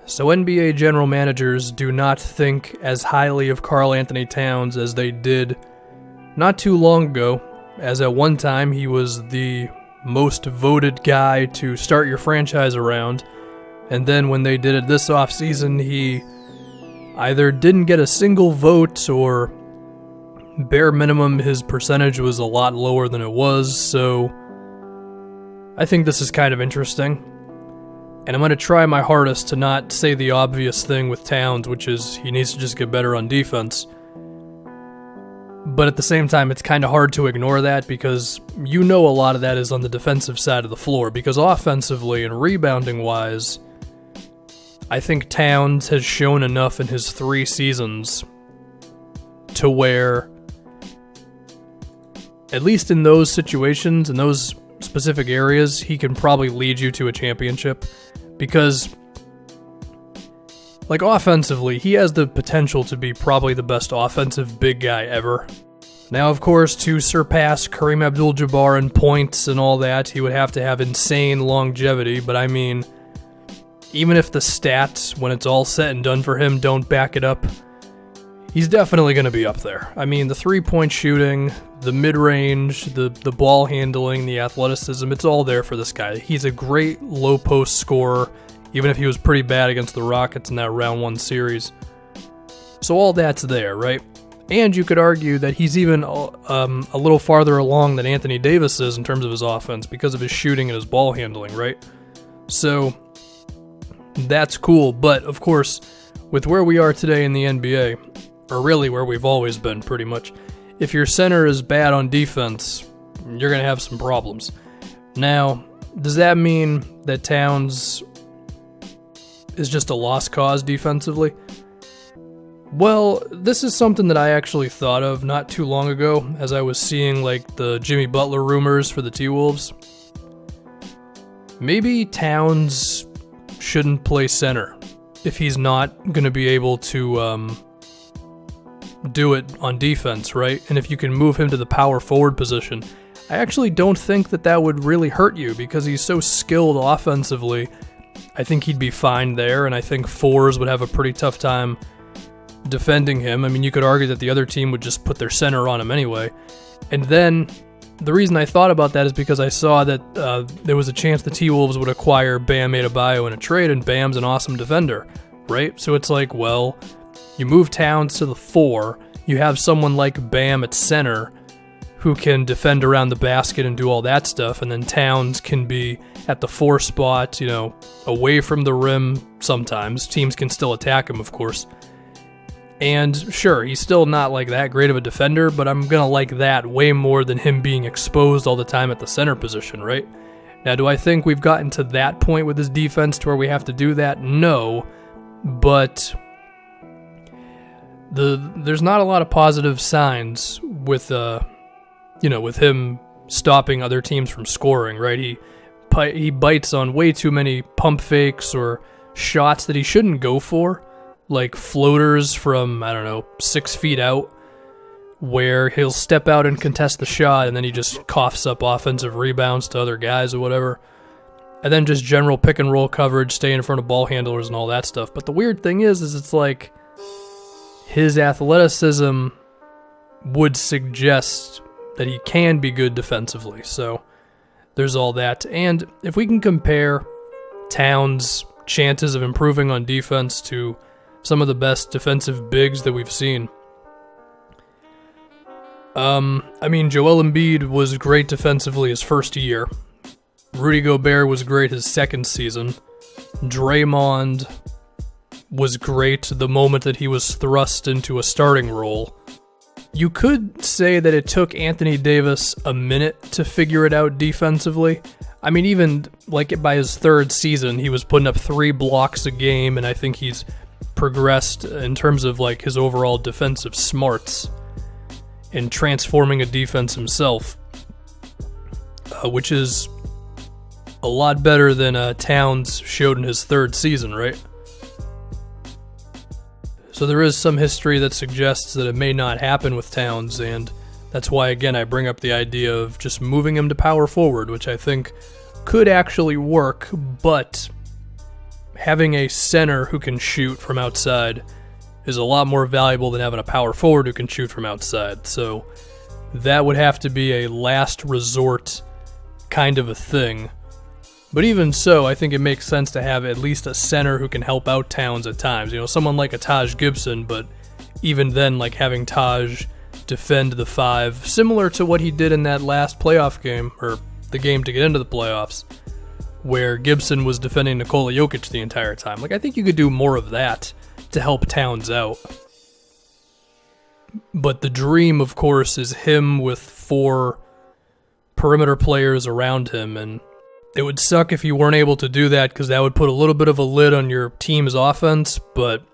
So NBA general managers do not think as highly of Karl Anthony Towns as they did not too long ago, as at one time he was the most voted guy to start your franchise around, and then when they did it this offseason, he either didn't get a single vote or bare minimum his percentage was a lot lower than it was, so I think this is kind of interesting. And I'm going to try my hardest to not say the obvious thing with Towns, which is he needs to just get better on defense. But at the same time, it's kind of hard to ignore that because you know a lot of that is on the defensive side of the floor. Because offensively and rebounding-wise, I think Towns has shown enough in his 3 seasons to where, at least in those situations, in those specific areas, he can probably lead you to a championship. Because, like, offensively, he has the potential to be probably the best offensive big guy ever. Now, of course, to surpass Kareem Abdul-Jabbar in points and all that, he would have to have insane longevity, but I mean, even if the stats, when it's all said and done for him, don't back it up, he's definitely going to be up there. I mean, the three-point shooting, the mid-range, the ball handling, the athleticism, it's all there for this guy. He's a great low-post scorer, even if he was pretty bad against the Rockets in that round 1 series. So all that's there, right? And you could argue that he's even a little farther along than Anthony Davis is in terms of his offense because of his shooting and his ball handling, right? So that's cool, but of course, with where we are today in the NBA, or really where we've always been pretty much, if your center is bad on defense, you're going to have some problems. Now, does that mean that Towns is just a lost cause defensively? Well, this is something that I actually thought of not too long ago as I was seeing like the Jimmy Butler rumors for the T-Wolves. Maybe Towns shouldn't play center if he's not going to be able to do it on defense, right? And if you can move him to the power forward position, I actually don't think that would really hurt you because he's so skilled offensively. I think he'd be fine there, and I think fours would have a pretty tough time defending him. I mean, you could argue that the other team would just put their center on him anyway. And then the reason I thought about that is because I saw that there was a chance the T-Wolves would acquire Bam Adebayo in a trade, and Bam's an awesome defender, right? So it's like, well, you move Towns to the 4, you have someone like Bam at center who can defend around the basket and do all that stuff, and then Towns can be at the 4 spot, you know, away from the rim sometimes. Teams can still attack him, of course. And sure, he's still not like that great of a defender, but I'm going to like that way more than him being exposed all the time at the center position, right? Now, do I think we've gotten to that point with his defense to where we have to do that? No, but there's not a lot of positive signs with with him stopping other teams from scoring, right? He bites on way too many pump fakes or shots that he shouldn't go for, like floaters from, 6 feet out, where he'll step out and contest the shot, and then he just coughs up offensive rebounds to other guys or whatever. And then just general pick and roll coverage, stay in front of ball handlers and all that stuff. But the weird thing is it's like his athleticism would suggest that he can be good defensively. So there's all that. And if we can compare Towns' chances of improving on defense to some of the best defensive bigs that we've seen. Joel Embiid was great defensively his first year. Rudy Gobert was great his second season. Draymond was great the moment that he was thrust into a starting role. You could say that it took Anthony Davis a minute to figure it out defensively. I mean, even like by his third season, he was putting up 3 blocks a game, and I think he's progressed in terms of like his overall defensive smarts in transforming a defense himself, which is a lot better than Towns showed in his third season, right? So there is some history that suggests that it may not happen with Towns, and that's why, again, I bring up the idea of just moving him to power forward, which I think could actually work, but having a center who can shoot from outside is a lot more valuable than having a power forward who can shoot from outside. So that would have to be a last resort kind of a thing. But even so, I think it makes sense to have at least a center who can help out Towns at times. You know, someone like a Taj Gibson, but even then, like having Taj defend the 5, similar to what he did in that last playoff game, or the game to get into the playoffs, where Gibson was defending Nikola Jokic the entire time. Like, I think you could do more of that to help Towns out. But the dream, of course, is him with 4 perimeter players around him, and it would suck if you weren't able to do that, because that would put a little bit of a lid on your team's offense, but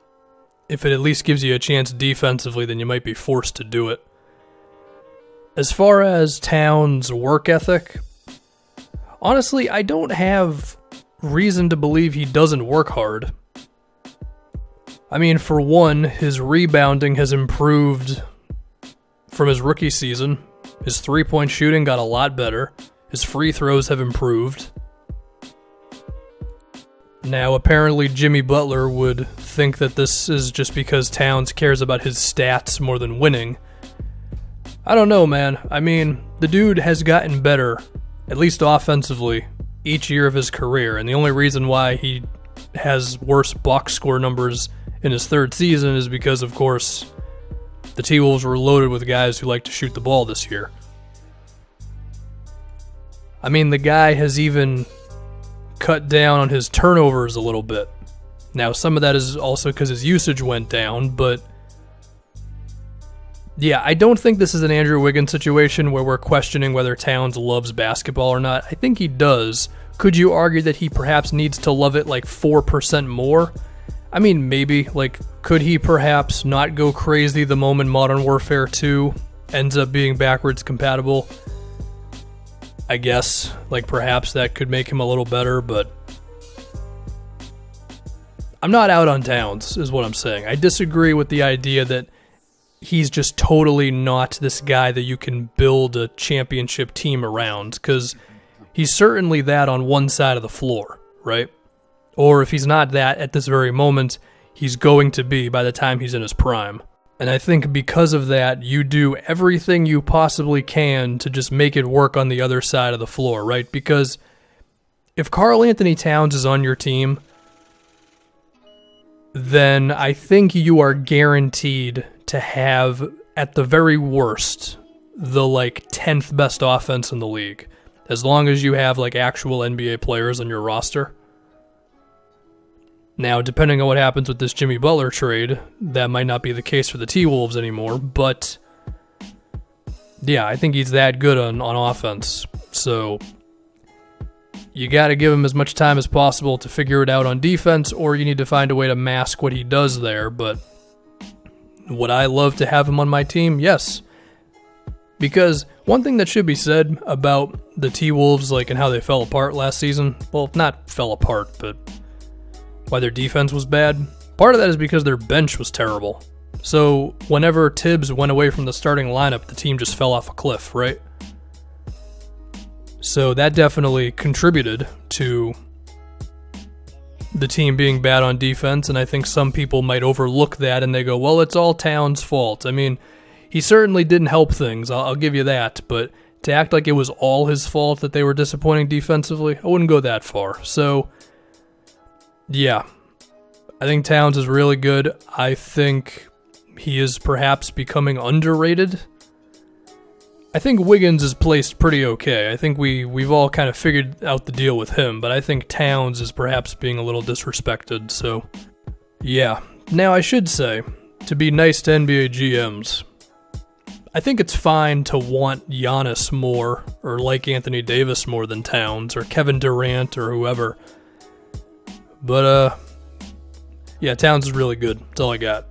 if it at least gives you a chance defensively, then you might be forced to do it. As far as Towns' work ethic, honestly, I don't have reason to believe he doesn't work hard. I mean, for one, his rebounding has improved from his rookie season. His three-point shooting got a lot better. His free throws have improved. Now, apparently Jimmy Butler would think that this is just because Towns cares about his stats more than winning. I don't know, man. I mean, the dude has gotten better, at least offensively, each year of his career, and the only reason why he has worse box score numbers in his 3rd season is because, of course, the T-Wolves were loaded with guys who like to shoot the ball this year. I mean, the guy has even cut down on his turnovers a little bit. Now, some of that is also because his usage went down, but yeah, I don't think this is an Andrew Wiggins situation where we're questioning whether Towns loves basketball or not. I think he does. Could you argue that he perhaps needs to love it like 4% more? I mean, maybe. Like, could he perhaps not go crazy the moment Modern Warfare 2 ends up being backwards compatible? I guess, like, perhaps that could make him a little better, but I'm not out on Towns, is what I'm saying. I disagree with the idea that he's just totally not this guy that you can build a championship team around, because he's certainly that on one side of the floor, right? Or if he's not that at this very moment, he's going to be by the time he's in his prime. And I think because of that, you do everything you possibly can to just make it work on the other side of the floor, right? Because if Karl Anthony Towns is on your team, then I think you are guaranteed to have, at the very worst, the 10th best offense in the league, as long as you have actual NBA players on your roster. Now, depending on what happens with this Jimmy Butler trade, that might not be the case for the T-Wolves anymore, but yeah, I think he's that good on offense. So you got to give him as much time as possible to figure it out on defense, or you need to find a way to mask what he does there. But would I love to have him on my team? Yes. Because one thing that should be said about the T-Wolves, and how they fell apart last season, well, not fell apart, but why their defense was bad, part of that is because their bench was terrible. So whenever Tibbs went away from the starting lineup, the team just fell off a cliff, right? So that definitely contributed to the team being bad on defense, and I think some people might overlook that and they go, well, it's all Towns' fault. I mean, he certainly didn't help things, I'll give you that, but to act like it was all his fault that they were disappointing defensively, I wouldn't go that far. So yeah, I think Towns is really good. I think he is perhaps becoming underrated. I think Wiggins is placed pretty okay. I think we've all kind of figured out the deal with him, but I think Towns is perhaps being a little disrespected, so yeah. Now, I should say, to be nice to NBA GMs, I think it's fine to want Giannis more, or like Anthony Davis more than Towns, or Kevin Durant, or whoever. But, yeah, Towns is really good. That's all I got.